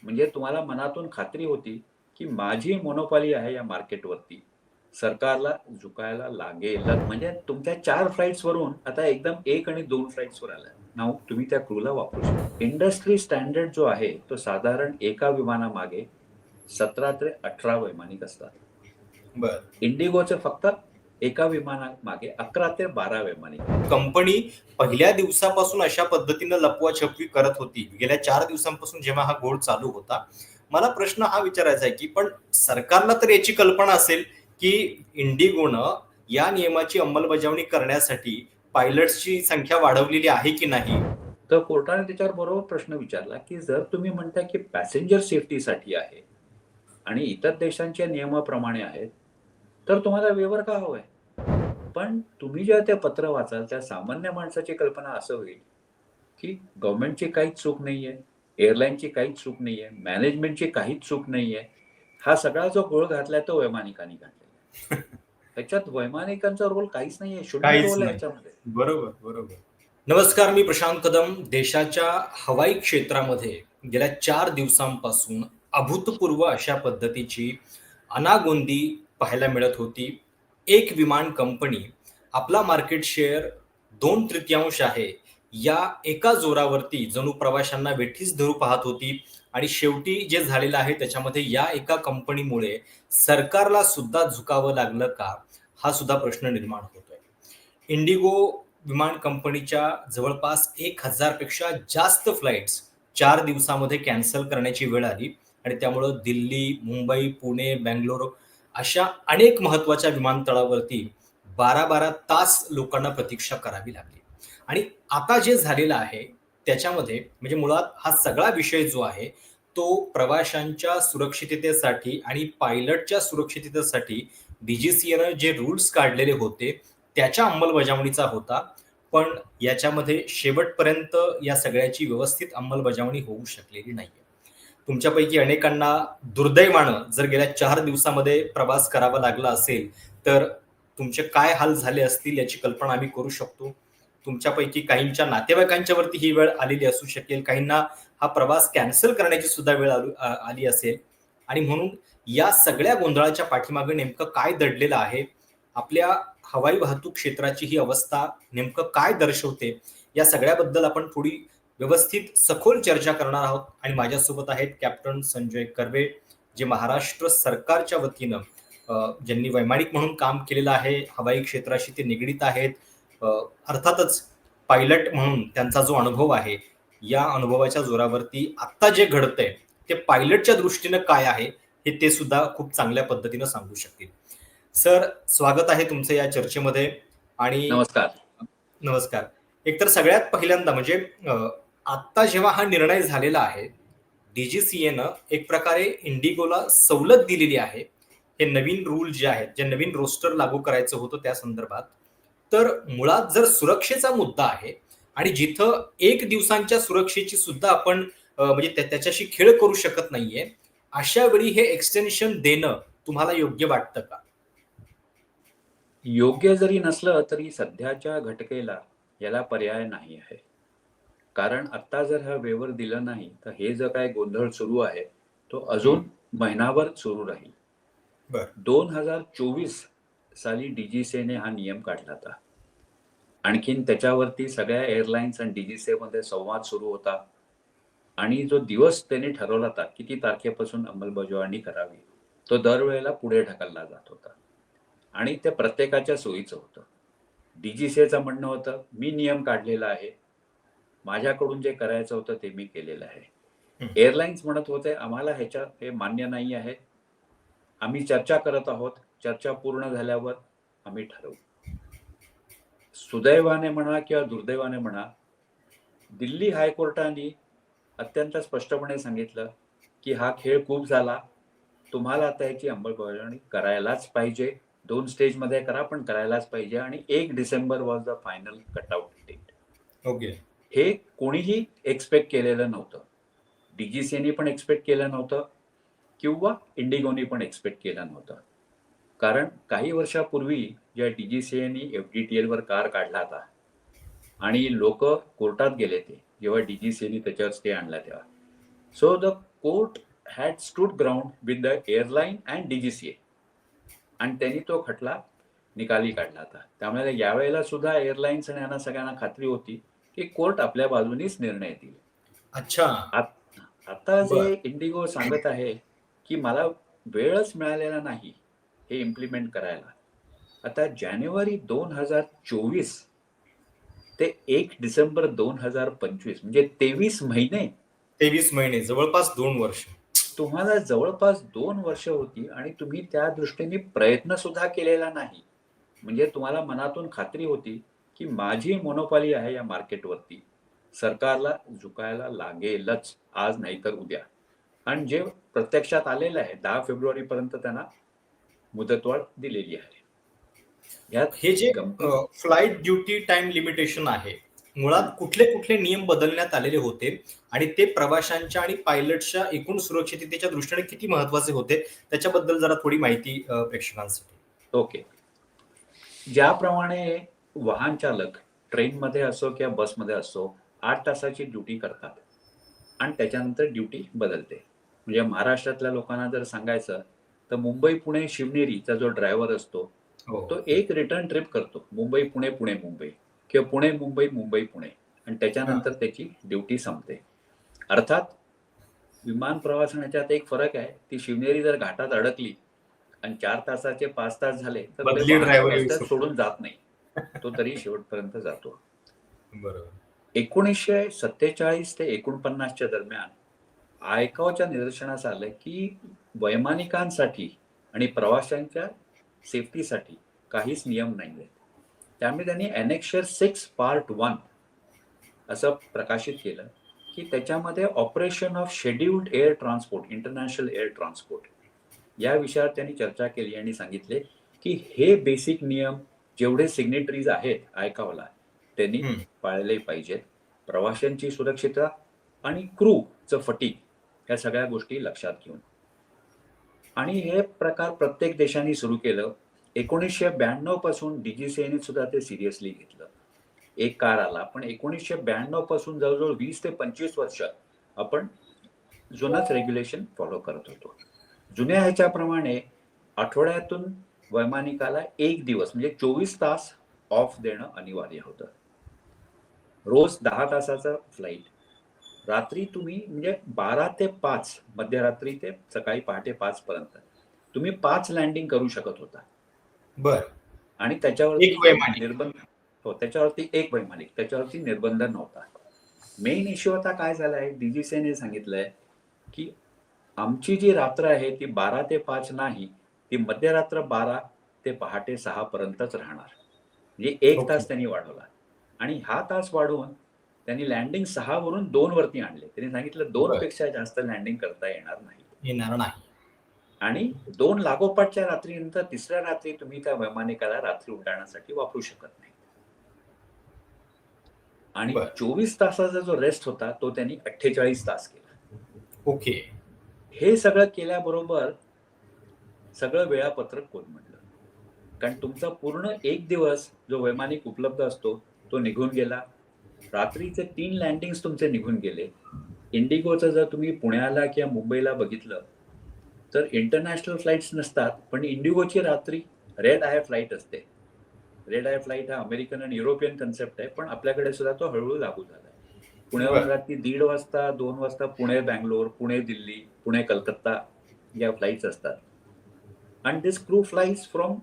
म्हणजे तुम्हाला मनातून खात्री होती, की माझी मोनोपॉली आहे या मार्केटवरती. सरकारला झुकायला लागेलच. म्हणजे तुमच्या 4 फ्लाइट्सवरून आता एकदम 1 आणि 2 फ्लाइट्सवर आलाय. नाऊ तुम्ही त्या क्रूला वापरू शकता. इंडस्ट्री स्टँडर्ड जो आहे, तो साधारण एका विमानामागे 17 ते 18 वैमानिक असतात. बर. इंडिगोचे फक्त एका विमानामागे 11 ते 12 वैमानिक आहेत. कंपनी पहिल्या दिवसापासून अशा पद्धतीनं लपवाछपवी करत होती. गेल्या 4 दिवसांपासून जेव्हा हा घोळ चालू होता, मला प्रश्न हा विचारायचा आहे, की पण सरकारला तर याची कल्पना असेल, की इंडिगोनं या नियमाची अंमलबजावणी करण्यासाठी पायलट्सची संख्या वाढवलेली आहे की नाही? तर कोर्टाने त्याच्यावर बरोबर प्रश्न विचारला, की जर तुम्ही म्हणताय, की पॅसेंजर सेफ्टीसाठी आहे आणि इतर देशांच्या नियमाप्रमाणे आहेत, तर तुम्हाला वेव्हर का हवंय? पण तुम्ही जेव्हा ते पत्र वाचाल, त्या सामान्य माणसाची कल्पना असं होईल, की गव्हर्नमेंटची काहीच चूक नाहीये, एअरलाईनची काहीच चूक नाहीये, मॅनेजमेंटची काहीच चूक नाहीये. हा सगळा जो घोळ घातलाय तो वैमानिकांनी घातलेला आहे. ह्याच्यात वैमानिकांचा रोल काहीच नाहीये, शून्य काहीच रोल आहे नाही. ह्याच्यामध्ये. बरोबर, बरोबर. नमस्कार, मी प्रशांत कदम. देशाच्या हवाई क्षेत्रामध्ये गेल्या 4 दिवसांपासून अभूतपूर्व अशा पद्धतीची अनागोंदी पाहायला मिळत होती. एक विमान कंपनी आपला मार्केट शेअर 2/3 आहे, या एका जोरावरती जणू प्रवाशांना वेठीस धरू पाहत होती आणि शेवटी जे झालेलं आहे त्याच्यामध्ये या एका कंपनीमुळे सरकारला सुद्धा झुकावं लागलं का? हा सुद्धा प्रश्न निर्माण होतोय. इंडिगो विमान कंपनीच्या जवळपास 1000 पेक्षा जास्त फ्लाइट्स 4 दिवसामध्ये कॅन्सल करण्याची वेळ आली आणि त्यामुळं दिल्ली, मुंबई, पुणे, बंगलोर अशा अनेक महत्त्वाच्या विमानतळावरती 12-12 तास लोकांना प्रतीक्षा करावी लागली. आणि आता जे झालेलं आहे त्याच्यामध्ये म्हणजे मुळात हा सगळा विषय जो आहे तो प्रवाशांच्या सुरक्षिततेसाठी आणि पायलटच्या सुरक्षिततेसाठी DGCAनं जे रूल्स काढलेले होते त्याच्या अंमलबजावणीचा होता. पण याच्यामध्ये शेवटपर्यंत या सगळ्याची व्यवस्थित अंमलबजावणी होऊ शकलेली नाहीये. तुमच्यापैकी अनेकांना दुर्दैवानं जर गेल्या 4 दिवसामध्ये प्रवास करावा लागला असेल, तर तुमचे काय हाल झाले असतील याची कल्पना आम्ही करू शकतो. तुमच्यापैकी काहींच्या नातेवाईकांच्यावरती ही वेळ आलेली असू शकेल. काहींना हा प्रवास कॅन्सल करण्याची सुद्धा वेळ आली असेल आणि म्हणून या सगळ्या गोंधळाच्या पाठीमागे नेमकं काय दडलेलं आहे? आपल्या हवाई वाहतूक क्षेत्राची ही अवस्था नेमकं काय दर्शवते? या सगळ्याबद्दल आपण थोडी व्यवस्थित सखोल चर्चा करणार आहोत आणि माझ्यासोबत आहेत कॅप्टन संजय कर्वे, जे महाराष्ट्र सरकारच्या वतीनं ज्यांनी वैमानिक म्हणून काम केलेलं आहे, हवाई क्षेत्राशी ते निगडीत आहेत. अर्थातच पायलट म्हणून त्यांचा जो अनुभव आहे, या अनुभवाच्या जोरावरती आत्ता जे घडतंय ते पायलटच्या दृष्टीनं काय आहे, हे ते सुद्धा खूप चांगल्या पद्धतीनं सांगू शकतील. सर, स्वागत आहे तुमचं या चर्चेमध्ये. आणि नमस्कार. नमस्कार. एकतर सगळ्यात पहिल्यांदा म्हणजे आत्ता जेव्हा हा निर्णय झालेला आहे, DGCAनं एक प्रकारे इंडिगोला सवलत दिलेली आहे. हे नवीन रूल जे आहेत, जे नवीन रोस्टर लागू करायचं होतं त्या संदर्भात. तर मुळात जर सुरक्षेचा मुद्दा आहे आणि जिथं 1 दिवसांच्या सुरक्षेची सुद्धा आपण म्हणजे त्याच्याशी खेळ करू शकत नाहीये, अशा वेळी हे एक्सटेन्शन देणं तुम्हाला योग्य वाटतं का? योग्य जरी नसलं तरी सध्याच्या घटनेला याला पर्याय नाही आहे. कारण आत्ता जर हा वेव्हर दिला नाही, तर हे जो काही गोंधळ सुरू आहे, तो हं. अजून महिनाभर सुरू राहील. बरं. 2024 साली DGCAने हा नियम काढला होता. आणखीन त्याच्यावरती सगळ्या एअरलाईन्स आणि DGCAमध्ये संवाद सुरू होता. आणि जो दिवस त्यांनी ठरवला होता, किती तारखेपासून अंमलबजावणी करावी, तो दरवेळेला पुढे ढकलला जात होता. आणि ते प्रत्येकाच्या सोयीचं होतं. DGCAचं म्हणणं होतं, "मी नियम काढलेला आहे. माझ्याकडून जे करायचं होतं ते मी केलेलं आहे." हं. एअरलाईन्स म्हणत होते, "आम्हाला ह्याच्यात हे मान्य नाही आहे. आम्ही चर्चा करत आहोत. चर्चा पूर्ण झाल्यावर आम्ही ठरवू." सुदैवाने म्हणा किंवा दुर्दैवाने म्हणा, दिल्ली हायकोर्टाने अत्यंत स्पष्टपणे सांगितलं, की हा खेळ खूप झाला. तुम्हाला आता ह्याची अंमलबजावणी करायलाच पाहिजे. 2 स्टेजमध्ये करा, पण करायलाच पाहिजे आणि 1 December was the final cutout date. Okay. हे कोणीही एक्स्पेक्ट केलेलं नव्हतं. DGCAने पण एक्स्पेक्ट केलं नव्हतं किंवा इंडिगोने पण एक्स्पेक्ट केलं नव्हतं. कारण काही वर्षापूर्वी ज्या DGCAने FDTLवर कार काढला होता आणि लोकं कोर्टात गेले ते, जेव्हा DGCAने त्याच्यावर स्टे आणला तेव्हा. So the court had stood ground with the airline and DGCA आणि त्यांनी तो खटला निकाली काढला होता. त्यामुळे यावेळेला सुद्धा एअरलाईन्स आणि यांना सगळ्यांना खात्री होती की कोर्ट आपल्या बाजूनीच निर्णय देईल. अच्छा. आता जे बर. इंडिगो सांगत आहे की मला वेळच मिळालेला नाही हे इम्प्लिमेंट करायला. आता जानेवारी 2024 ते 1 डिसेंबर 2025 म्हणजे 23 महिने 23 महिने, जवळपास 2 वर्ष. तुम्हाला जवळपास 2 वर्ष होती आणि तुम्ही त्या दृष्टीने प्रयत्न सुद्धा केलेला नाही. म्हणजे तुम्हाला मनातून खात्री होती की माझी मोनोपॉली आहे या मार्केटवरती. सरकारला झुकायला लागेलच आज नाही तर उद्या. आणि जे प्रत्यक्षात आलेलं आहे 10 फेब्रुवारीपर्यंत त्यांना मुदतवाढ दिलेली आहे. यात हे जे गमती फ्लाइट ड्युटी टाइम लिमिटेशन आहे, मुळात हं. कुठले कुठले नियम बदलण्यात आलेले होते आणि ते प्रवाशांच्या आणि पायलटच्या एकूण सुरक्षिततेच्या दृष्टीने किती महत्वाचे होते, त्याच्याबद्दल जरा थोडी माहिती प्रेक्षकांसाठी. ओके. ज्याप्रमाणे वाहन चालक ट्रेनमध्ये असो किंवा बसमध्ये असो 8 तासाची ड्युटी करतात आणि त्याच्यानंतर ड्युटी बदलते. म्हणजे महाराष्ट्रातल्या लोकांना जर सांगायचं तर मुंबई पुणे शिवनेरीचा जो ड्रायव्हर असतो हो. तो एक रिटर्न ट्रिप करतो. मुंबई पुणे पुणे मुंबई किंवा पुणे मुंबई मुंबई पुणे आणि त्याच्यानंतर त्याची ड्युटी संपते. अर्थात विमान प्रवास आणि याच्यात एक फरक आहे. ती शिवनेरी जर घाटात अडकली आणि 4 तासाचे 5 तास झाले तर ते बदली वाहन ड्रायव्हर येऊ रस्त्यात शकतो. सोडून जात नाही. तो तरी शेवटपर्यंत जातो. बरोबर. 1947 ते 49च्या दरम्यान आयकॉच्या निदर्शनास आलं की वैमानिकांसाठी आणि प्रवाशांच्या सेफ्टीसाठी काहीच नियम नाही आहेत. त्यामुळे त्यांनी ॲनेक्शर 6 पार्ट 1 असं प्रकाशित केलं की त्याच्यामध्ये operation of scheduled air transport, international air transport या विषयावर त्यांनी चर्चा केली आणि सांगितले की हे बेसिक नियम जेवढे सिग्नेटरीज आहेत आयकॉला त्यांनी हम्म. पाळले पाहिजेत. प्रवाशांची सुरक्षितता आणि क्रूचं फटीग ह्या सगळ्या गोष्टी लक्षात घेऊन. आणि हे प्रकार प्रत्येक देशाने सुरू केलं. 1992 पासून डीजीसीएने सुद्धा ते सिरियसली घेतलं. एक काळ आला पण 1992 पासून जवळजवळ 20 ते 25 वर्ष आपण जुनंच रेग्युलेशन फॉलो करत होतो. जुन्या ह्याच्याप्रमाणे आठवड्यातून वैमानिकाला 1 दिवस म्हणजे 24 तास ऑफ देणं अनिवार्य होतं. रोज 10 तासाचा फ्लाईट. रात्री तुम्ही म्हणजे 12 ते 5 मध्यरात्री ते सकाळी पहाटे 5 पर्यंत तुम्ही 5 लँडिंग करू शकत होता. बर. आणि एक त्याच्यावरती वैमानिक. निर्बंध हो त्याच्यावरती एक वैमानिक त्याच्यावरती निर्बंध नव्हता. मेन इश्यू आता काय झालाय डीजीसीएने सांगितलंय की आमची जी रात्र आहे ती 12 ते 5 नाही, ती मध्यरात्र 12 ते पहाटे 6 पर्यंतच राहणार. म्हणजे 1 ओके. तास त्यांनी वाढवला आणि हा तास वाढवून त्यांनी लँडिंग 6 वरून 2 वरती आणले. त्यांनी सांगितलं 2 बर. पेक्षा जास्त लँडिंग करता येणार नाही. येणार नाही. आणि 2 लागोपाठच्या रात्रीनंतर तिसऱ्या रात्री तुम्ही त्या वैमानिकाला रात्री उड्डाणासाठी वापरू शकत नाही. आणि बर. 24 तासाचा जो रेस्ट होता तो त्यांनी 48 तास केला. ओके. हे सगळं केल्याबरोबर सगळं वेळापत्रक कोलमडलं. कारण तुमचा पूर्ण 1 दिवस जो वैमानिक उपलब्ध असतो तो निघून गेला. रात्रीचे 3 लँडिंग्स तुमचे निघून गेले. इंडिगोचं जर तुम्ही पुण्याला किंवा मुंबईला बघितलं तर इंटरनॅशनल फ्लाईट्स नसतात पण इंडिगोची रात्री रेड आय फ्लाईट असते. रेड आय फ्लाईट हा अमेरिकन आणि युरोपियन कन्सेप्ट आहे पण आपल्याकडे सुद्धा तो हळूहळू लागू झाला आहे. पुण्याहून बर. रात्री 1:30 वाजता 2 वाजता पुणे बँगलोर, पुणे दिल्ली, पुणे कलकत्ता या फ्लाईट्स असतात. आणि this crew flies from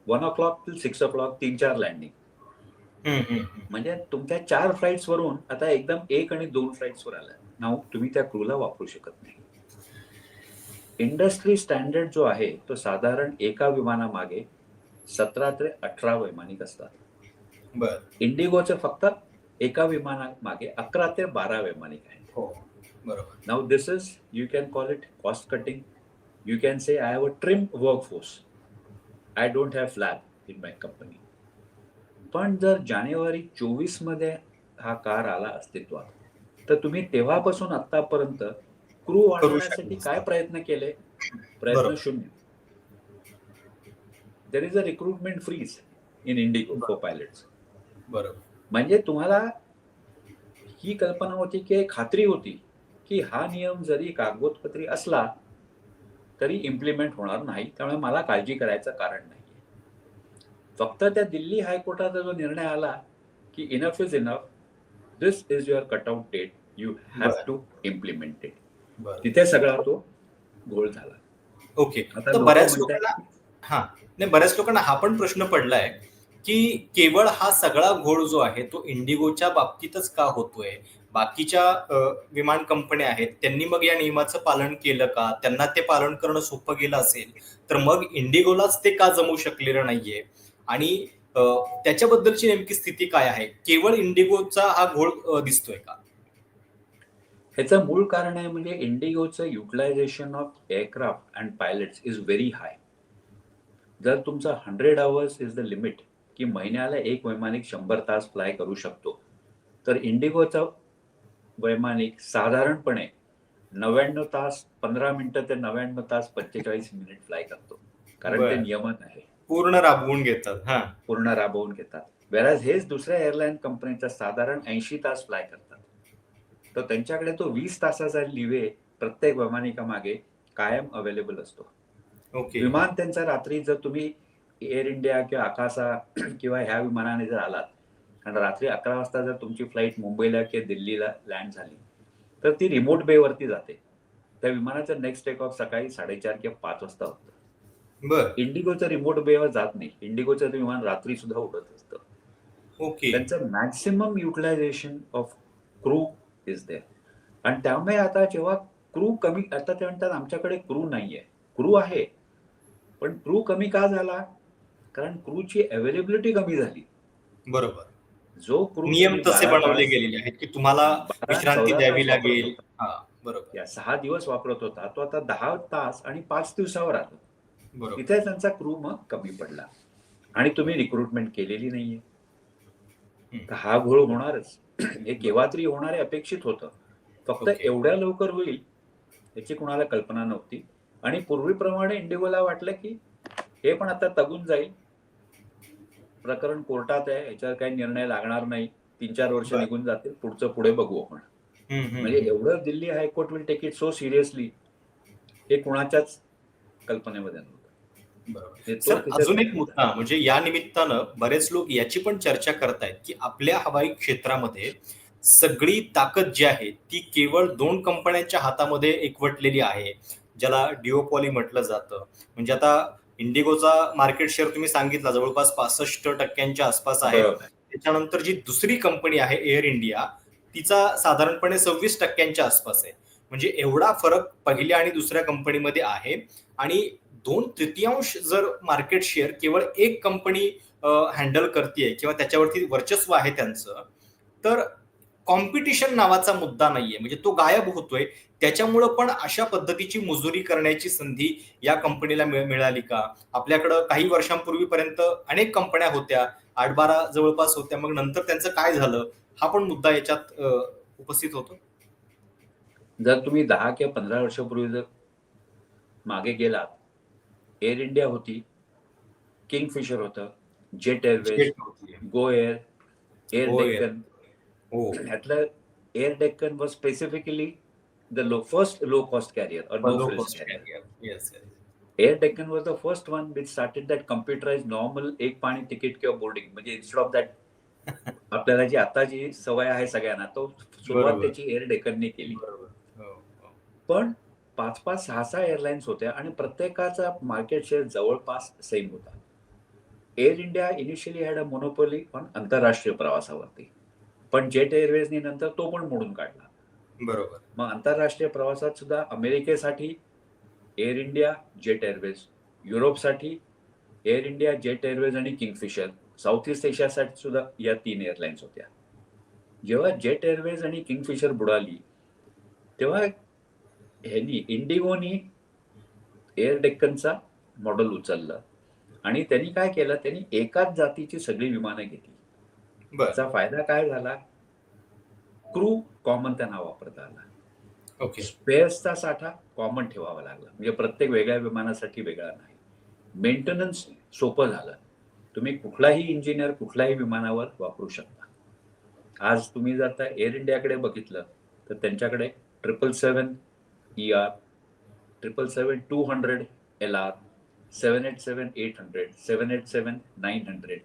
1 o'clock till 6 o'clock 3-4 landing. म्हणजे तुमच्या 4 फ्लाईट्स वरून आता एकदम 1 आणि 2 फ्लाईट्स वर आल्या. नाव तुम्ही त्या क्रूला वापरू शकत नाही. इंडस्ट्री स्टँडर्ड जो आहे तो साधारण एका विमानामागे 17 ते 18 वैमानिक असतात. बर. इंडिगोचे फक्त एका विमानामागे 11 ते 12 वैमानिक आहेत. हो. बरोबर. Now this is you can call it cost cutting. You can say I have a trim workforce. I don't have flag in my company. पण जर जानेवारी 24 मध्ये हा कार आला अस्तित्वात तर तुम्ही तेव्हापासून आतापर्यंत क्रू करू वाढवण्यासाठी काय शकता. प्रयत्न केले? प्रयत्न बरोबर. शून्य. There is a recruitment freeze in Indigo for pilots. बरोबर. म्हणजे तुम्हाला ही कल्पना होती की खात्री होती की हा नियम जरी कागदोपत्री असला तरी इम्प्लिमेंट होणार नाही, त्यामुळे मला काळजी करायचं कारण नाही. फक्त त्या दिल्ली हायकोर्टाचा जो निर्णय आला की enough is enough, this is your cutout date, you have but to implement it. बर तिथे सगळा तो घोळ झाला. ओके. आता तर लोक बऱ्याच म्हणतात लोकांना की हा नाही बऱ्याच लोकांना हा पण प्रश्न पडलाय की केवळ हा सगळा घोळ जो आहे तो इंडिगोच्या बाबतीतच का होतोय. बाकीच्या विमान कंपन्या आहेत त्यांनी मग या नियमाचं पालन केलं का, त्यांना ते पालन करणं सोपं गेलं असेल तर मग इंडिगोलाच ते का जमू शकलेलं नाहीये. आणि अ, त्याच्याबद्दलची नेमकी स्थिती काय आहे, केवळ इंडिगोचा हा घोळ दिसतोय का. ह्याचं मूळ कारण आहे म्हणजे इंडिगोचं utilisation of aircraft and pilots is very high. जर तुमचा 100 अवर्स इज द लिमिट, की महिन्याला एक वैमानिक 100 तास फ्लाय करू शकतो, तर इंडिगोचा वैमानिक साधारणपणे 99 तास 15 मिनिटं ते 99 तास 45 मिनिट फ्लाय करतो, कारण ते बर नियमन आहे, पूर्ण राबवून घेतात. हा पूर्ण राबवून घेतात. वेळाच हेच दुसऱ्या एअरलाईन कंपनीचा साधारण 80 तास फ्लाय करतात. तर त्यांच्याकडे तो 20 तासाचा लिवे प्रत्येक वैमानिकामागे कायम अवेलेबल असतो. ओके. विमान त्यांचा रात्री जर तुम्ही एअर इंडिया किंवा आकाशा किंवा ह्या विमानाने जर आलात, कारण रात्री 11 वाजता जर तुमची फ्लाईट मुंबईला किंवा दिल्लीला लँड झाली, तर ती रिमोट बेवरती जाते. त्या विमानाचं नेक्स्ट टेक ऑफ सकाळी 4:30 किंवा 5 वाजता होतं. बर इंडिगोचं रिमोट बेवर जात नाही. इंडिगोचं ते विमान रात्री सुद्धा उडत असतं. ओके. त्यांचं maximum utilisation of crew is there. आणि त्यामुळे आता जेव्हा क्रू कमी, आता ते म्हणतात आमच्याकडे क्रू नाहीये. क्रू आहे, पण क्रू कमी का झाला? कारण क्रूची अवेलेबिलिटी कमी झाली. बरोबर. जो क्रू नियम तुम्ही तसे 12 बनवले तास, गेलेले आहेत की तुम्हाला 12 आणि विश्रांती 14 द्यावी तास वापरत लागेल. होता, हा बरोबर. या 6 दिवस वापरत होता, तो आता 10 तास आणि 5 दिवसावर आला. बरोबर. तिथे त्यांचा क्रू मग कमी पडला आणि तुम्ही रिक्रुटमेंट केलेली नाहीये. हम्म. तर हा घोळ होणारच. हे केव्हा तरी होणार हे अपेक्षित होतं. फक्त ओके. एवढ्या लवकर होईल याची कुणाला कल्पना नव्हती. आणि पूर्वीप्रमाणे इंडिगोला वाटलं की हे पण आता तगून जाईल, प्रकरण कोर्टात आहे, याच्यावर काही निर्णय लागणार नाही, 3-4 वर्ष बर. निघून जातील, पुढचं पुढे बघू आपण. म्हणजे हम्म. एवढं Delhi high court will take it so seriously, हे कुणाच्याच कल्पनेमध्ये नव्हतं. बरोबर. म्हणजे तो सर तिथे अजून एक सक्सेस मुद्दा झाला. म्हणजे या निमित्तानं बरेच लोक याची पण चर्चा करतायत की आपल्या हवाई क्षेत्रामध्ये सगळी ताकद जी आहे ती केवळ 2 कंपन्यांच्या हातामध्ये एकवटलेली आहे, ज्याला डिओपॉली म्हटलं जातं. म्हणजे आता इंडिगोचा मार्केट शेअर तुम्ही सांगितला जवळपास 65% आसपास आहे. बरोबर. त्याच्यानंतर जी दुसरी कंपनी आहे एअर इंडिया, तिचा साधारणपणे 26% आसपास आहे. म्हणजे एवढा फरक पहिल्या आणि दुसऱ्या कंपनीमध्ये आहे. आणि 2/3 जर मार्केट शेअर केवळ एक कंपनी हँडल करते किंवा त्याच्यावरती वर्चस्व आहे त्यांचं, तर कॉम्पिटिशन नावाचा मुद्दा नाहीये, म्हणजे तो गायब होतोय. त्याच्यामुळं पण अशा पद्धतीची मुजुरी करण्याची संधी या कंपनीला मिळाली का. आपल्याकडं काही वर्षांपूर्वीपर्यंत अनेक कंपन्या होत्या, 8-12 जवळपास होत्या, मग नंतर त्यांचं काय झालं, हा पण मुद्दा याच्यात उपस्थित होतो. जर तुम्ही 10 किंवा 15 वर्षापूर्वी जर मागे गेलात, एअर इंडिया होती, किंगफिशर होतं, जेट एअरवेज, जेट नव्हती. गो एअर, एअर हो येस. डेक्कन. हो. ह्यातलं Air Deccan was specifically the first low cost carrier or no low frills cost carrier. Carrier. Yes. Air Deccan was the first one which started that computerise normal एक पाणी ticket किंवा boarding, म्हणजे instead of that आपल्याला जी आता जी सवय आहे सगळ्यांना, तो सुरुवात बरोबर. त्याची एअर डेक्कनने केली. बरोबर. हो, हो. पण 5-5, 6-6 एअरलाईन्स होत्या आणि प्रत्येकाचा मार्केट शेअर जवळपास सेम होता. Air India initially had a monopoly on आंतरराष्ट्रीय प्रवासावरती, पण जेट एअरवेजनी नंतर तो पण मोडून काढला. बरोबर. मग आंतरराष्ट्रीय प्रवासात सुद्धा अमेरिकेसाठी एअर इंडिया, जेट एअरवेज, युरोपसाठी एअर इंडिया, जेट एअरवेज आणि किंगफिशर, साऊथ ईस्ट एशियासाठी सुद्धा या 3 एअरलाईन्स होत्या. जेव्हा जेट एअरवेज आणि किंगफिशर बुडाली, तेव्हा ह्यांनी इंडिगोनी एअर डेक्कनचा मॉडेल उचललं आणि त्यांनी काय केलं, त्यांनी एकाच जातीची सगळी विमानं घेतली. बर. त्याचा फायदा काय झाला? क्रू कॉमन त्यांना वापरता आला. ओके. स्पेअर्सचा साठा कॉमन ठेवावा लागला, म्हणजे प्रत्येक वेगळ्या विमानासाठी वेगळा नाही. मेंटेनन्स सोपं झालं. तुम्ही कुठलाही इंजिनियर कुठल्याही विमानावर वापरू शकता. आज तुम्ही जर आता एअर इंडियाकडे बघितलं तर त्यांच्याकडे 777 ER, 777-200 LR, 787-800, 787-900,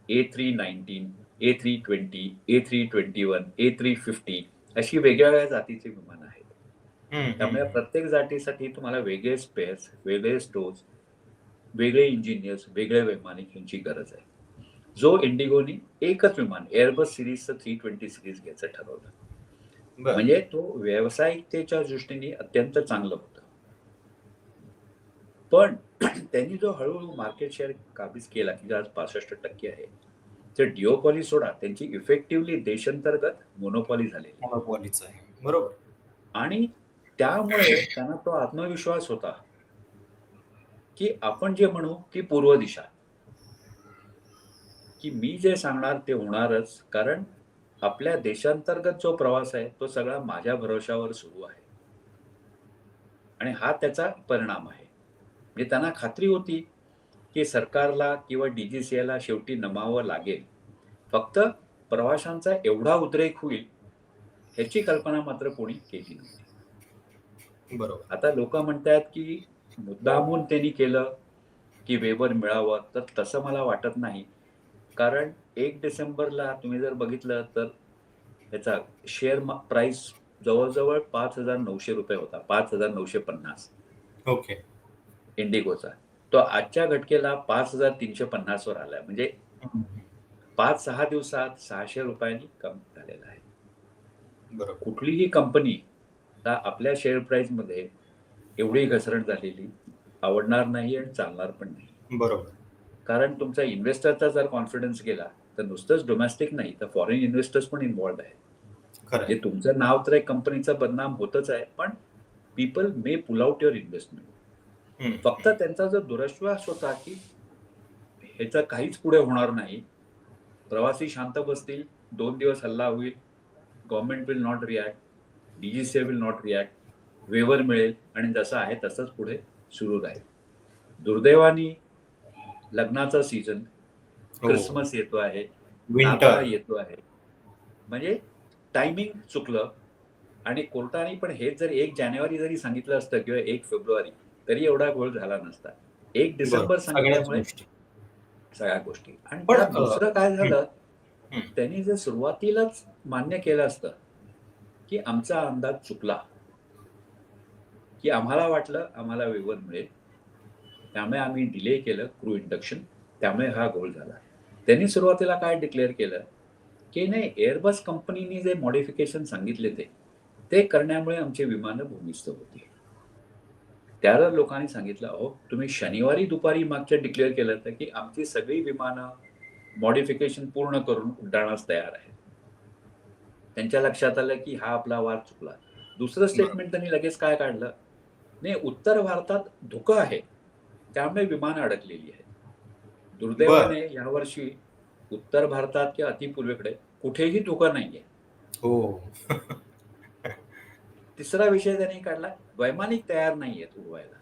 A319, A320, A321, A350 अशी वेगवेगळ्या जातीची विमानं आहेत. त्यामुळे प्रत्येक जातीसाठी तुम्हाला वेगळे स्पेअर्स, वेगळे स्टोर्स, वेगळे इंजिनियर्स, वेगळे वैमानिक यांची गरज आहे. जो इंडिगोनी एकच विमान एअरबस सिरीजचं 320 सिरीज घ्यायचं ठरवलं. म्हणजे तो व्यावसायिकतेच्या दृष्टीने अत्यंत चांगलं होतं. पण त्यांनी जो हळूहळू मार्केट शेअर काबीज केला की आज 65% आहे, तर डिओपॉली सोडा, त्यांची इफेक्टिव्हली देशांतर्गत मोनोपॉली झालेली मोनोपॉलीच आहे. बरोबर. आणि त्यामुळे त्यांना तो आत्मविश्वास होता की आपण जे म्हणू की पूर्व दिशा, की मी जे सांगणार ते होणारच, कारण आपल्या देशांतर्गत जो प्रवास आहे तो सगळा माझ्या भरोशावर सुरू आहे आणि हा त्याचा परिणाम आहे. म्हणजे त्यांना खात्री होती की सरकारला किंवा DGCAला शेवटी नमावं लागेल, फक्त प्रवाशांचा एवढा उद्रेक होईल ह्याची कल्पना मात्र कोणी केली नव्हती. बरोबर. आता लोक म्हणतात की मुद्दामून त्यांनी केलं की वेवर मिळावं, तर तसं मला वाटत नाही. कारण 1 डिसेंबरला तुम्ही जर बघितलं तर त्याचा शेअर प्राइस जवळजवळ ₹5,900 होता, 5,950 ओके. इंडिगोचा. तो आजच्या घटकेला 5,350 वर आलाय. म्हणजे 5-6 दिवसात ₹600 कमी झालेला आहे. बरोबर. कुठलीही कंपनी आपल्या शेअर प्राइस मध्ये एवढी घसरण झालेली आवडणार नाही आणि चालणार पण नाही. बरोबर. कारण तुमचा इन्व्हेस्टरचा जर कॉन्फिडन्स गेला तर नुसतंच डोमेस्टिक नाही तर फॉरेन इन्व्हेस्टर्स पण इन्व्हॉल्ड आहेत. म्हणजे तुमचं नाव तर एक कंपनीचं बदनाम होतच आहे, पण people may pull out your investment. फक्त त्यांचा जो दुरविश्वास होता की ह्याचं काहीच पुढे होणार नाही, प्रवासी शांत बसतील, 2 दिवस हल्ला होईल, government will not react, DGCA will not react, वेवर मिळेल आणि जसं आहे तसंच पुढे सुरू राहील. दुर्दैवाने लग्नाचा सीझन, क्रिसमस येतो आहे, नाताळ येतो आहे, म्हणजे टायमिंग चुकलं. आणि कोर्टाने पण हे जर 1 जानेवारी जरी सांगितलं असतं किंवा 1 फेब्रुवारी तरी एवढा घोळ झाला नसता. 1 डिसेंबर सांगितल्यामुळे सगळ्या गोष्टी. आणि दुसरं काय झालं, त्यांनी जर सुरुवातीलाच मान्य केलं असतं की आमचा अंदाज चुकला, की आम्हाला वाटलं आम्हाला वेवर मिळेल, त्यामुळे आम्ही डिले केलं क्रू इंडक्शन, त्यामुळे हा घोळ झाला. त्यांनी सुरुवातीला काय डिक्लेअर केलं की नाही, एअरबस कंपनीने जे मॉडिफिकेशन सांगितले ते करण्यामुळे आमचे विमानं भूमिस्थ होती. त्याला लोकांनी सांगितलं, अहो तुम्ही शनिवारी दुपारी मागच्या डिक्लेअर केलं होतं की आमची सगळी विमानं मॉडिफिकेशन पूर्ण करून उड्डाणास तयार आहेत. त्यांच्या लक्षात आलं की हा आपला वार चुकला. दुसरं स्टेटमेंट त्यांनी लगेच काय काढलं, नाही उत्तर भारतात धुकं आहे त्यामुळे विमानं अडकलेली आहेत. दुर्दैवाने यावर्षी उत्तर भारतात किंवा अतिपूर्वेकडे कुठेही धुकं नाहीये. तिसरा विषय त्यांनी काढला, वैमानिक तयार नाहीयेत उडवायला.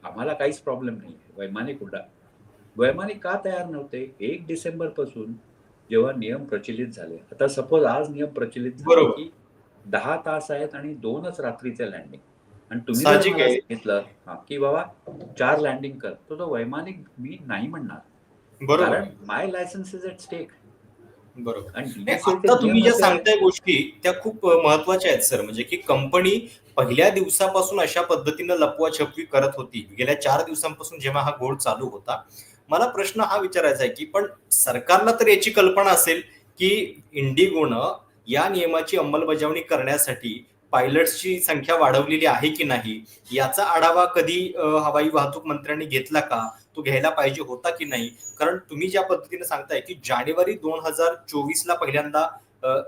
आम्हाला काहीच प्रॉब्लेम नाही, वैमानिक उड्डा. वैमानिक का तयार नव्हते? 1 डिसेंबर पासून जेव्हा नियम प्रचलित झाले, आता सपोज आज नियम प्रचलित झाले की 10 तास आहेत आणि 2च रात्रीचे लँडिंग, आणि तुम्ही जर मला सांगितलं की बाबा 4 लँडिंग कर, तो वैमानिक मी नाही म्हणणार, कारण माय लायसन्स इज ॲट स्टेक. बरोबर. आता तुम्ही ज्या सांगताय गोष्टी त्या खूप महत्वाच्या आहेत सर. म्हणजे की कंपनी पहिल्या दिवसापासून अशा पद्धतीनं लपवाछपवी करत होती. गेल्या 4 दिवसांपासून जेव्हा हा घोळ चालू होता, मला प्रश्न हा विचारायचा आहे की पण सरकारला तर याची कल्पना असेल की इंडिगोनं या नियमाची अंमलबजावणी करण्यासाठी पायलट्सची संख्या वाढवलेली आहे की नाही, याचा आढावा कधी हवाई वाहतूक मंत्र्यांनी घेतला का, तो घ्यायला पाहिजे होता की नाही? कारण तुम्ही ज्या पद्धतीने सांगताय की जानेवारी 2024ला पहिल्यांदा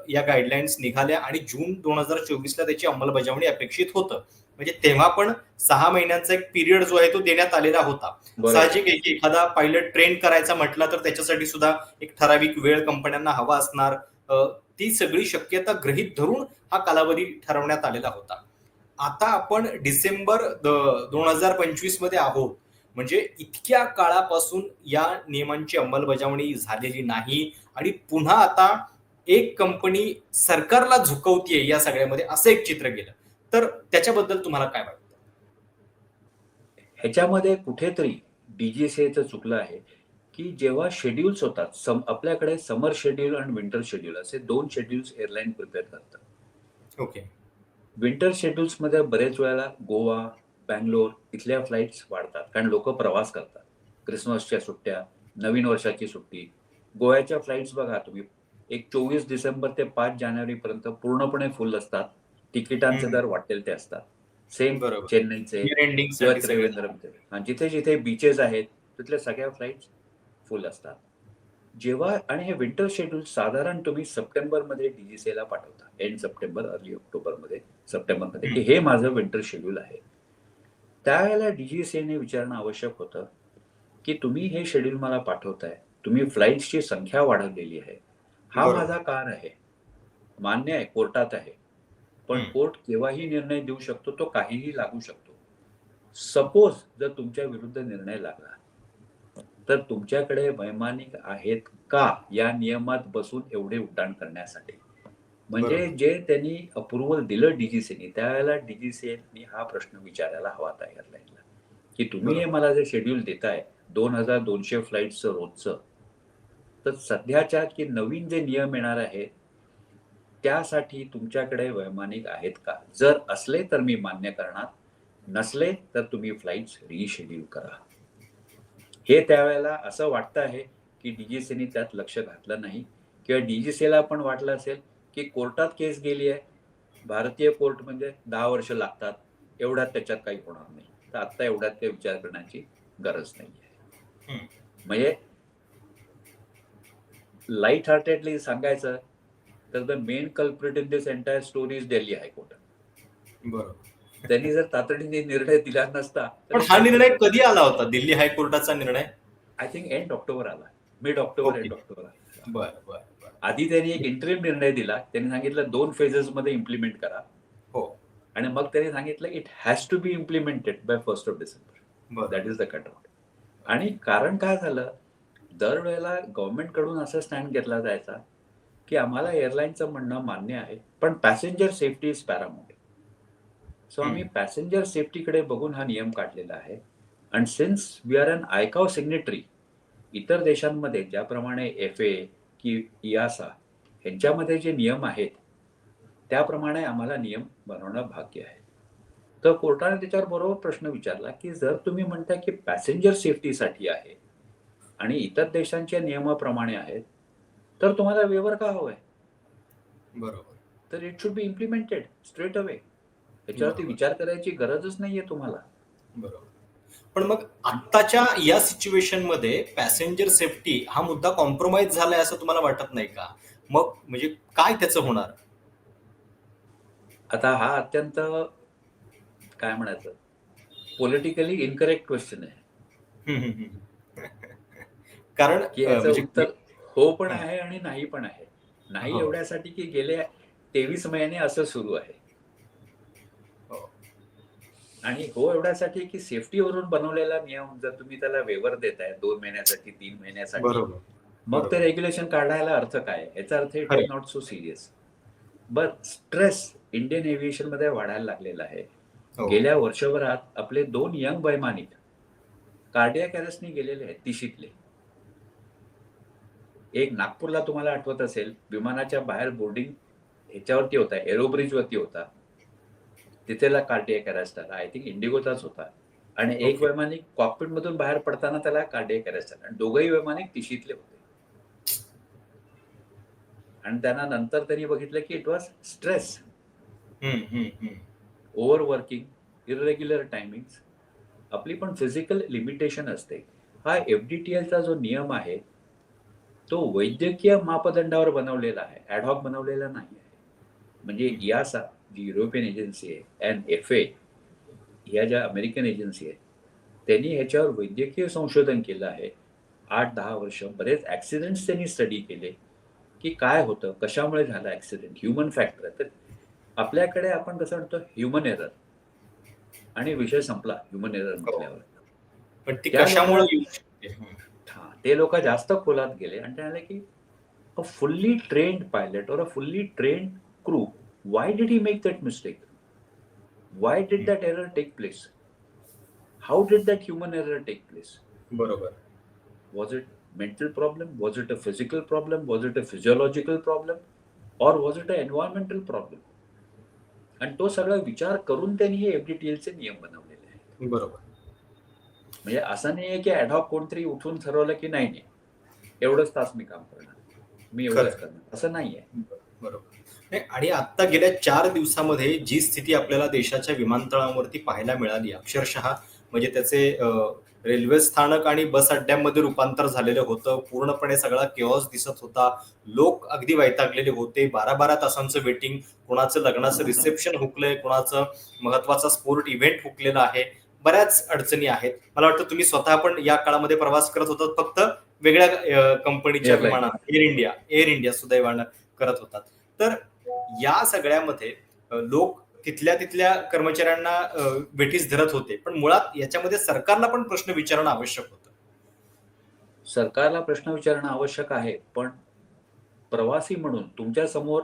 या गाईडलाईन्स निघाल्या आणि जून 2024ला त्याची अंमलबजावणी अपेक्षित होतं. म्हणजे तेव्हा पण 6 महिन्यांचा एक पिरियड जो आहे तो देण्यात आलेला होता. साहजिक आहे की एखादा पायलट ट्रेन करायचा म्हटला तर त्याच्यासाठी सुद्धा एक ठराविक वेळ कंपन्यांना हवा असणार. ती सगळी शक्यता गृहीत धरून हा कालावधी ठरवण्यात आलेला होता. आता आपण डिसेंबर 2025 मध्ये आहोत, म्हणजे इतक्या काळापासून या नियमांची अंमलबजावणी झालेली नाही आणि पुन्हा आता एक कंपनी सरकारला झुकवतीये या सगळ्यामध्ये असं एक चित्र गेलं, तर त्याच्याबद्दल तुम्हाला काय वाटतं? ह्याच्यामध्ये कुठेतरी डीजीसीएचं चुकलं आहे, की जेव्हा शेड्यूल्स होतात, आपल्याकडे समर शेड्यूल आणि विंटर शेड्यूल असे 2 शेड्यूल्स एअरलाईन प्रिपेअर करतात. ओके. विंटर शेड्यूल्समध्ये बरेच वेळेला गोवा, बंगलोर इथल्या फ्लाइट्स वाढतात. कारण लोकं प्रवास करतात. क्रिसमसच्या सुट्ट्या, नवीन वर्षाची सुट्टी. गोव्याच्या फ्लाइट्स बघा तुम्ही, एक 24 डिसेंबर ते 5 जानेवारीपर्यंत पूर्णपणे फुल असतात. तिकिटांचे दर वाटेल ते असतात. सेम बरोबर. चेन्नईचे इयर एंडिंग किंवा साठी सगळे त्रिवेंद्रमचे. जिथे-जिथे बीचेस आहेत, तिथल्या सगळ्या फ्लाइट्स फुल असतात. जेव्हा आणि हे विंटर शेड्यूल साधारण तुम्ही सप्टेंबरमध्ये डीजीसीएला पाठवता. एंड सप्टेंबर, अर्ली ऑक्टोबरमध्ये, सप्टेंबरमध्ये, की हे माझं विंटर शेड्यूल आहे. त्यावेळेला डीजीसीएने विचारणं आवश्यक होतं, की तुम्ही हे शेड्यूल मला पाठवताय. तुम्ही फ्लाइट्सची संख्या वाढवलेली आहे. हा बरोबर. माझा कार आहे. मान्य आहे, कोर्टात आहे. पण कोर्ट केव्हाही निर्णय देऊ शकतो, तो काहीही लागू शकतो. सपोज जर तुमच्या विरुद्ध निर्णय लागला, तर तुमच्याकडे वैमानिक आहेत का या नियमात बसून एवढे उड्डाण करण्यासाठी? म्हणजे बरोबर. जे त्यांनी अप्रुव्हल दिलं डीजीसीने, त्यावेळेला डीजीसीएने हा प्रश्न विचारायला हवा होता एअरलाईनला, की तुम्ही हे बरोबर. मला जे शेड्यूल देताय 2200 फ्लाइट्सचं रोजचं, तर सध्याच्या की नवीन जे नियम येणार आहेत, त्यासाठी तुमच्याकडे वैमानिक आहेत का? जर असले तर मी मान्य करणार, नसले तर तुम्ही फ्लाइट्स रिशेड्यूल करा. हे त्यावेळेला असं वाटतं आहे, की डीजीसीने त्यात लक्ष घातलं नाही किंवा डीजीसीला पण वाटलं असेल, की कोर्टात केस गेली आहे. भारतीय कोर्ट म्हणजे 10 वर्ष लागतात. एवढ्यात त्याच्यात काही होणार नाही. तर आत्ता एवढ्यात काही विचार करण्याची गरज नाहीये. म्हणजे लाईट हार्टेडली सांगायचं तर the main culprit in this entire story is Delhi high court. बरोबर. त्यांनी जर तातडीने निर्णय दिला नसता पण हा निर्णय कधी आला होता, दिल्ली हायकोर्टाचा निर्णय? आय थिंक एंड ऑक्टोबर आला. Mid October, okay. End October आला. बरं, बरं, बरं. आधी त्यांनी एक इंटरिम निर्णय दिला. त्यांनी सांगितलं 2 फेजेसमध्ये इम्प्लिमेंट करा. हो. आणि मग त्यांनी सांगितलं it has to be implemented by 1st of December. बरं. That is the cut out. आणि कारण काय झालं, दरवेळेला गव्हर्नमेंटकडून असा स्टँड घेतला जायचा, की आम्हाला एअरलाईनचं म्हणणं मान्य आहे, पण passenger safety is paramount. So आम्ही पॅसेंजर सेफ्टीकडे बघून हा नियम काढलेला आहे. आणि since we are an ICAO signatory, इतर देशांमध्ये ज्याप्रमाणे FAA की EASA ह्यांच्यामध्ये जे नियम आहेत, त्याप्रमाणे आम्हाला नियम बनवणं भाग्य आहे. तर कोर्टाने त्याच्यावर बरोबर प्रश्न विचारला, की जर तुम्ही म्हणताय की पॅसेंजर सेफ्टीसाठी आहे आणि इतर देशांच्या नियमाप्रमाणे आहेत, तर तुम्हाला वेव्हर का हवंय? बरोबर. तर it should be implemented straight away. याच्यावरती विचार करायची गरजच नाहीये तुम्हाला. बरोबर. पण मग आत्ताच्या या सिच्युएशन मध्ये पॅसेंजर सेफ्टी हा मुद्दा कॉम्प्रोमाइज झालाय असं तुम्हाला वाटत नाही का? मग म्हणजे काय त्याचं होणार? आता हा अत्यंत काय म्हणायचं, पॉलिटिकली इनकरेक्ट क्वेश्चन आहे, कारण की याचं म्हणजे उत्तर हो पण आहे आणि नाही पण आहे. नाही एवढ्यासाठी की गेले 23 महिने असं सुरू आहे. आणि हो एवढ्यासाठी की सेफ्टीवरून बनवलेला नियम जर तुम्ही त्याला वेवर देताय 2 महिन्यासाठी, 3 महिन्यासाठी, बरोबर. मग ते रेग्युलेशन काढायला अर्थ काय? याचा earth it is not so serious. But stress Indian aviation मध्ये वाढायला लागलेला आहे. गेल्या वर्षभरात आपले 2 यंग वैमानिक कार्डियाक अरेस्टनी गेलेले आहेत, तिशीतले. एक नागपूरला तुम्हाला आठवत असेल, विमानाच्या बाहेर बोर्डिंग ह्याच्यावरती होता, एरोब्रिज वरती होता. तिथेला कार्डियाक अरेस्ट आला. आय थिंक इंडिगोचाच होता. आणि एक वैमानिक कॉकपिट मधून बाहेर पडताना त्याला कार्डियाक अरेस्ट आला. आणि दोघंही वैमानिक तिशीतले होते. आणि त्यांना नंतर त्यांनी बघितलं की it was stress, over working, irregular timings. आपली पण फिजिकल लिमिटेशन असते. हा FDTLचा जो नियम आहे, तो वैद्यकीय मापदंडावर बनवलेला आहे, ॲडहॉक बनवलेला नाही आहे. म्हणजे EASA जी युरोपियन एजन्सी आहे अँड FAA ह्या ज्या अमेरिकन एजन्सी आहेत, त्यांनी ह्याच्यावर वैद्यकीय संशोधन केलं आहे. 8-10 वर्ष बरेच ॲक्सिडेंट्स त्यांनी स्टडी केले, की काय होतं, कशामुळे झाला ॲक्सिडेंट, ह्युमन फॅक्टर. तर आपल्याकडे आपण कसं म्हणतो ह्युमन एरर, आणि विषय संपला ह्युमन एरर म्हटल्यावर. पण ती कशामुळे येऊ शकते? ते लोक जास्त खोलात गेले आणि ते म्हणाले की a fully trained pilot or a fully trained crew, why did he make that mistake? Why did that error take place? How did that human error take place? बरोबर. Was it mental problem? Was it a physical problem? Was it a physiological problem? Or was it an environmental problem? आणि तो सगळा विचार करून त्यांनी हे एफडीटीएलचे नियम बनवलेले आहेत. बरोबर. म्हणजे असं नाहीये की ॲडहॉक कोणतरी उठून ठरवलं की नाही नाही एवढंच तास मी काम करणार, मी एवढंच खरं. करणार, असं नाहीये. बरोबर. नाही, आणि आता गेल्या 4 दिवसामध्ये जी स्थिती आपल्याला देशाच्या विमानतळांवरती पाहायला मिळाली, अक्षरशः म्हणजे त्याचे रेल्वे स्थानक आणि बस अड्ड्यांमध्ये रूपांतर झालेलं होतं. पूर्णपणे सगळा केओस दिसत होता. लोक अगदी वैतागलेले होते. 12-12 तासांचं वेटिंग, कोणाचं लग्नाचं रिसेप्शन हुकलंय, कोणाचं महत्वाचा स्पोर्ट इव्हेंट हुकलेला आहे. बऱ्याच अडचणी आहेत. मला वाटतं तुम्ही स्वतः पण या काळामध्ये प्रवास करत होतात, फक्त वेगळ्या कंपनीच्या Airline. विमानात, एअर इंडिया सुदैवानं करत होतात. तर या सगळ्यामध्ये लोक तिथल्या कर्मचाऱ्यांना वेठीस धरत होते, पण मुळात याच्यामध्ये सरकारला पण प्रश्न विचारणं आवश्यक होतं. सरकारला प्रश्न विचारणं आवश्यक आहे, पण प्रवासी म्हणून तुमच्या समोर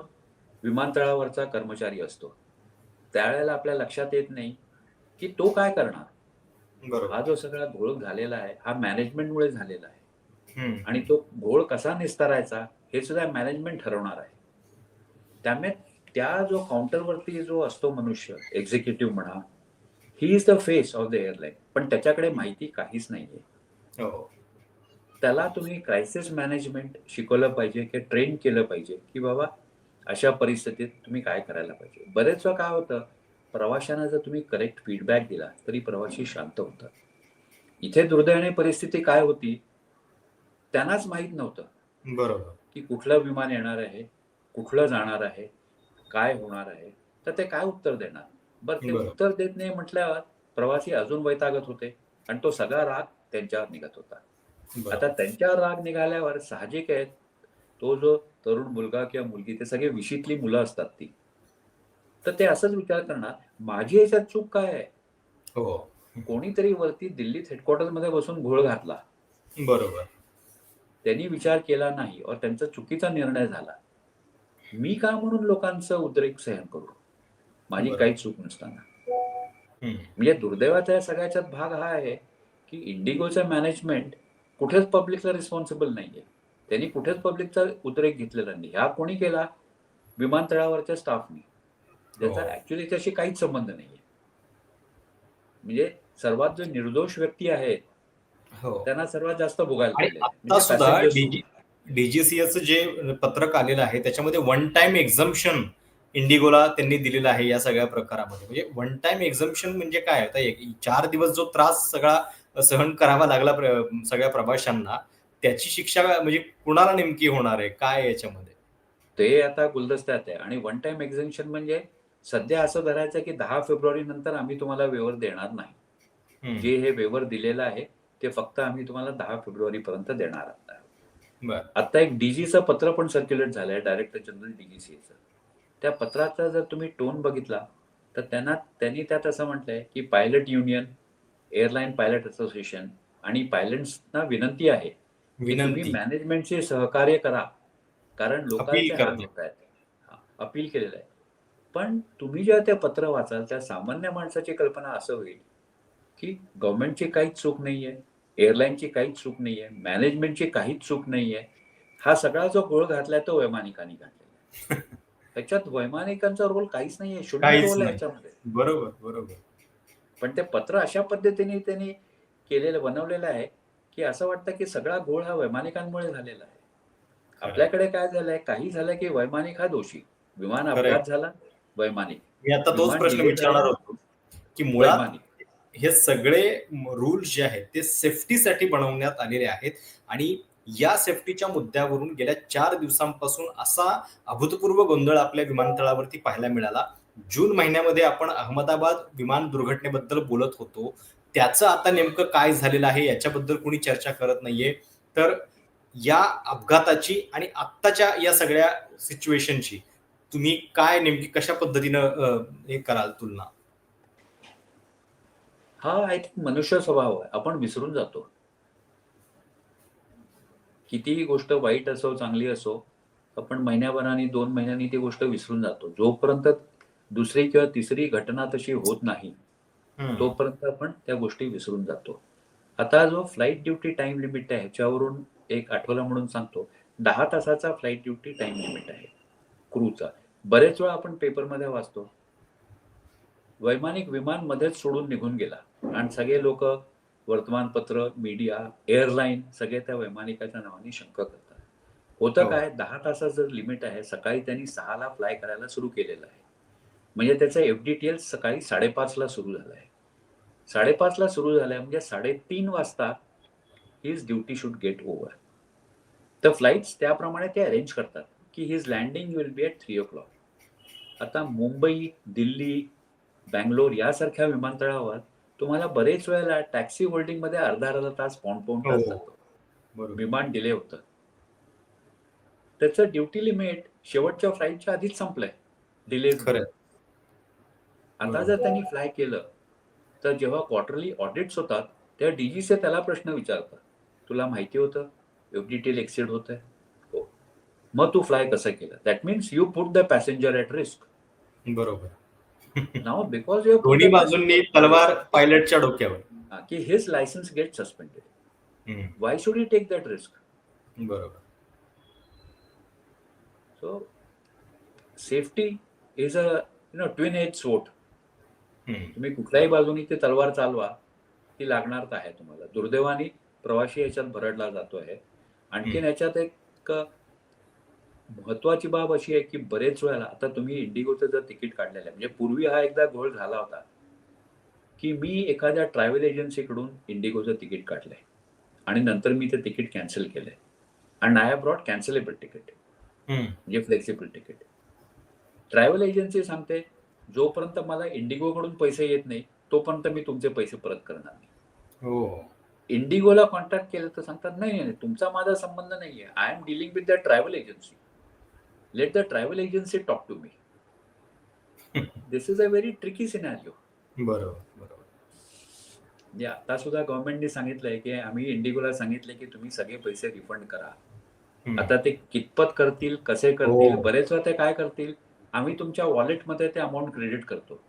विमानतळावरचा कर्मचारी असतो. त्यावेळेला आपल्या लक्षात येत नाही की तो काय करणार. बरोबर. हा जो सगळा घोळ झालेला आहे हा मॅनेजमेंटमुळे झालेला आहे. हम्म. आणि तो घोळ कसा निस्तारायचा हे सुद्धा मॅनेजमेंट ठरवणार आहे. त्यामुळे त्या जो काउंटरवरती जो असतो मनुष्य, एक्झिक्युटिव्ह म्हणा, he is the face of the airline, पण त्याच्याकडे माहिती काहीच नाहीये. हो. त्याला तुम्ही क्रायसिस मॅनेजमेंट शिकवलं पाहिजे की ट्रेन केलं पाहिजे की बाबा अशा परिस्थितीत तुम्ही काय करायला पाहिजे. बरेच वेळा काय होतं, प्रवाशांना जर तुम्ही करेक्ट फीडबॅक दिला तरी प्रवासी शांत होतात. इथे दुर्दैवाने परिस्थिती काय होती, त्यांनाच माहीत नव्हतं बरोबर. की कुठलं विमान येणार आहे, कुठलं जाणार आहे, काय होणार आहे, तर ते काय उत्तर देणार. बरं, ते बरोबर. उत्तर देत नाही म्हटल्यावर प्रवासी अजून वैतागत होते आणि तो सगळा राग त्यांच्यावर निघत होता. बरोबर. आता त्यांच्यावर राग निघाल्यावर साहजिक आहे, तो जो तरुण मुलगा किंवा मुलगी, ते सगळे विशीतली मुलं असतात ती, तर ते असंच विचार करणार, माझी याच्यात चूक काय आहे. हो. कोणीतरी वरती दिल्लीत हेडक्वार्टरमध्ये बसून घोळ घातला, बरोबर. त्यांनी विचार केला नाही और त्यांचा चुकीचा निर्णय झाला. मी का म्हणून लोकांचं उद्रेक सहन करू, माझी बरोबर. काही चूक नसताना. हम्म. म्हणजे दुर्दैवाचा या सगळ्याच्यात भाग हा आहे की इंडिगोचं मॅनेजमेंट कुठेच पब्लिकला रिस्पॉन्सिबल नाहीये. त्यांनी कुठेच पब्लिकचा उद्रेक घेतलेला नाही. हा कोणी केला, विमानतळावरच्या स्टाफनी, ज्याचा हो. ऍक्च्युली त्याशी काहीच संबंध नाहीये. म्हणजे सर्वात जो निर्दोष व्यक्ती आहेत हो. त्यांना सर्वात जास्त भोगायला आणि पडलेलं आहे. आता म्हणजे सुद्धा पॅसेंजर्स सोडून. डीजीसीएचं जे पत्रक आलेलं आहे त्याच्यामध्ये वन टाइम एक्झम्पशन इंडिगोला त्यांनी दिलेलं आहे या सगळ्या प्रकारामध्ये. म्हणजे वन टाइम एक्झम्पशन म्हणजे काय, आता 4 दिवस जो त्रास सगळा सहन करावा लागला सगळ्या प्रवाशांना, त्याची शिक्षा म्हणजे कुणाला नेमकी होणार आहे, काय आहे याच्यामध्ये? ते आता गुलदस्त्यात आहे. आणि वन टाइम एक्झम्पशन म्हणजे सध्या असं धरायचं की 10 फेब्रुवारी नंतर आम्ही तुम्हाला वेव्हर देणार नाही. हम्म. जे हे वेव्हर दिलेलं आहे ते फक्त आम्ही तुम्हाला 10 फेब्रुवारी पर्यंत देणार आहोत. बर. आता एक डीजीचं पत्र पण सर्क्युलेट झालंय, डायरेक्टर जनरल डीजीसीएचं. त्या पत्राचा जर तुम्ही टोन बघितला तर त्यांनी त्यात असं म्हटलंय की pilot union, airline pilot association आणि पायलट्सना विनंती आहे की तुम्ही विनंती, मॅनेजमेंटशी सहकार्य करा, कारण लोकांचे अपील हाल करते. होत आहेत. अपील केलेलं आहे. पण तुम्ही जेव्हा ते पत्र वाचाल त्या सामान्य माणसाची कल्पना असं होईल की गव्हर्नमेंटची काहीच चूक नाहीये, एअरलाईनची काहीच चूक नाहीये, मॅनेजमेंटची काहीच चूक नाहीये. हा सगळा जो घोळ घातलाय तो वैमानिकांनी घातलेला आहे. ह्याच्यात वैमानिकांचा रोल काहीच नाहीये, शून्य काहीच रोल आहे नाही. ह्याच्यामध्ये. बरोबर. बरोबर. पण ते पत्र अशा पद्धतीने त्यांनी बनवलेलं आहे की असं वाटतं की सगळा घोळ हा वैमानिकांमुळे झालेला आहे. खरंय. आपल्याकडे काय झालंय, काही झालं की वैमानिक हा दोषी. विमान खरंय. अपघात झाला, वैमानिक. मी आता तोच विमान प्रश्न डिले विचारणार झालं, होतो की मुळात वैमानिक. हे सगळे रूल्स जे आहेत ते सेफ्टीसाठी बनवण्यात आलेले आहेत, आणि या सेफ्टीच्या मुद्द्यावरून गेल्या 4 दिवसांपासून असा अभूतपूर्व गोंधळ आपल्या विमानतळावरती पाहायला मिळाला. जून महिन्यामध्ये आपण अहमदाबाद विमान दुर्घटनेबद्दल बोलत होतो, त्याचं आता नेमकं काय झालेलं आहे याच्याबद्दल कोणी चर्चा करत नाहीये. तर या अपघाताची आणि आत्ताच्या या सगळ्या सिच्युएशनची तुम्ही काय नेमकी कशा पद्धतीनं हे कराल तुलना? हा आय थिंक मनुष्य स्वभाव आहे. आपण विसरून जातो. कितीही गोष्ट वाईट असो, चांगली असो, आपण महिन्याभराने 2 महिन्यांनी ती गोष्ट विसरून जातो. जोपर्यंत दुसरी किंवा तिसरी घटना तशी होत नाही, हम्म. तोपर्यंत आपण त्या गोष्टी विसरून जातो. आता जो फ्लाइट ड्युटी टाइम लिमिट आहे, ह्याच्यावरून एक आठवलं म्हणून सांगतो. 10 तासाचा फ्लाइट ड्युटी टाइम लिमिट आहे क्रूचा. बरेच वेळा आपण पेपरमध्ये वाचतो, वैमानिक विमान मध्येच सोडून निघून गेला आणि सगळे लोक, वर्तमानपत्र, मीडिया, एअरलाईन सगळे त्या वैमानिकाच्या नावाने शंका करतात. होतं हो. काय, 10 तासाचं जर लिमिट आहे, सकाळी त्यांनी 6 ला फ्लाय करायला सुरू केलेलं आहे. म्हणजे त्याचं FDTL सकाळी 5:30 ला सुरू झालं आहे. 5:30 ला सुरू झालंय म्हणजे 3:30 वाजता his duty should get over. तर फ्लाइट्स त्याप्रमाणे ते अरेंज करतात की his landing will be at 3 o'clock. आता मुंबई, दिल्ली, बँगलोर यासारख्या विमानतळावर तुम्हाला बरेच वेळेला टॅक्सी होल्डिंगमध्ये अर्धा तास, पाऊण तास हो. जातो. बरोबर. विमान डिले होतं. त्याचं ड्युटी लिमिट शेवटच्या फ्लाईटच्या आधीच संपलंय डिलेजमुळे. खरं. आता बरोबर. जर त्यांनी फ्लाय केलं, तर जेव्हा क्वार्टरली ऑडिट्स होतात, तेव्हा DGचे त्याला प्रश्न विचारतात. तुला माहिती होतं FDTL एक्सीड होतंय? हो. मग तू फ्लाय कसं केलं? That means you put the passenger at risk. बरोबर. नाउ बिकॉज यू दोन्ही बाजूंनी तलवार पायलटच्या डोक्यावर. की his licence get suspended. Hmm. Why should he take that risk? बरोबर. So safety is a twin edge sword. Hmm. तुम्ही कुठल्याही बाजूनी ती तलवार चालवा, ती लागणार तर आहे तुम्हाला. दुर्दैवाने प्रवासी याच्यात भरडला जातो आहे. आणखीन याच्यात एक महत्वाची बाब अशी आहे की बरेच वेळेला, आता तुम्ही इंडिगोचं जर तिकीट काढलेलं आहे, म्हणजे पूर्वी हा एकदा घोळ झाला होता की मी एखाद्या ट्रॅव्हल एजन्सीकडून इंडिगोचं तिकीट काढलंय आणि नंतर मी ते तिकीट कॅन्सल केलंय. आणि आय हॅव ब्रॉट कॅन्सलेबल तिकीट, म्हणजे फ्लेक्सिबल तिकीट. ट्रॅव्हल एजन्सी सांगते, जोपर्यंत मला इंडिगोकडून पैसे येत नाही, तोपर्यंत मी तुमचे पैसे परत करणार नाही. हो. इंडिगोला कॉन्टॅक्ट केलं तर सांगतात, नाही नाही, तुमचा माझा संबंध नाहीये. I am dealing with the travel agency. Let the travel agency talk to me. This is a very tricky scenario. बरोबर. बरोबर. म्हणजे आता सुद्धा गव्हर्नमेंटने सांगितलंय की आम्ही इंडिगोला सांगितलंय की तुम्ही सगळे पैसे रिफंड करा. आता ते कितपत करतील, कसे करतील, हो. बरेच वेळा ते काय करतील, आम्ही तुमच्या वॉलेटमध्ये ते अमाऊंट क्रेडिट करतो.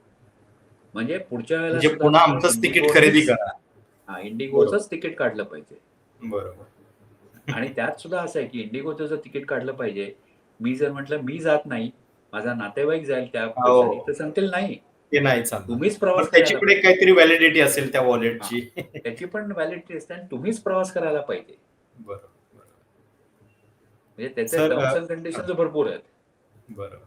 म्हणजे पुढच्या वेळेला म्हणजे सुद्धा पुन्हा तुम्ही आमचंच तिकीट खरेदी करा. इंडिगोचंच तिकीट काढलं पाहिजे. बरोबर. आणि त्यात सुद्धा असं आहे की इंडिगोचं जर तिकीट काढलं पाहिजे, मी जर म्हटलं मी जात नाही, माझा नातेवाईक जाईल त्या पैशाने, तर सांगतील नाही, ते नाही चालणार. तुम्हीच मग प्रवास त्याची करायला पण पाहिजे. काहीतरी व्हॅलिडिटी असेल त्या वॉलेटची. त्याची पण व्हॅलिडिटी असते आणि तुम्हीच प्रवास करायला पाहिजे. बरोबर. म्हणजे त्याचे सर, टर्म्स अँड कंडिशन्स भरपूर आहेत. बरोबर.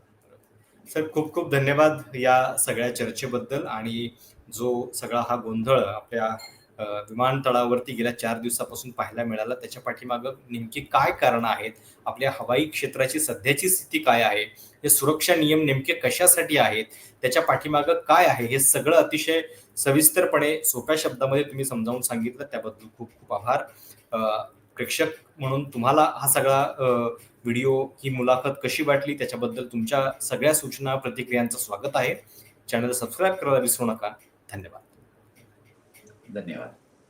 सर, खूप खूप धन्यवाद या सगळ्या चर्चेबद्दल. आणि जो सगळा हा गोंधळ आपल्या विमानतळावरती गेल्या 4 दिवसापासून पाहायला मिळाला, त्याच्या पाठीमागं नेमकी काय कारणं आहेत, आपल्या हवाई क्षेत्राची सध्याची स्थिती काय आहे, हे सुरक्षा नियम नेमके कशासाठी आहेत, त्याच्या पाठीमागं काय आहे, हे सगळं अतिशय सविस्तरपणे सोप्या शब्दामध्ये तुम्ही समजावून सांगितलं. त्याबद्दल खूप खूप आभार. प्रेक्षक म्हणून तुम्हाला हा सगळा व्हिडिओ, ही मुलाखत कशी वाटली, त्याच्याबद्दल तुमच्या सगळ्या सूचना, प्रतिक्रियांचं स्वागत आहे. चॅनल सबस्क्राईब करायला विसरू नका. धन्यवाद. धन्यवाद.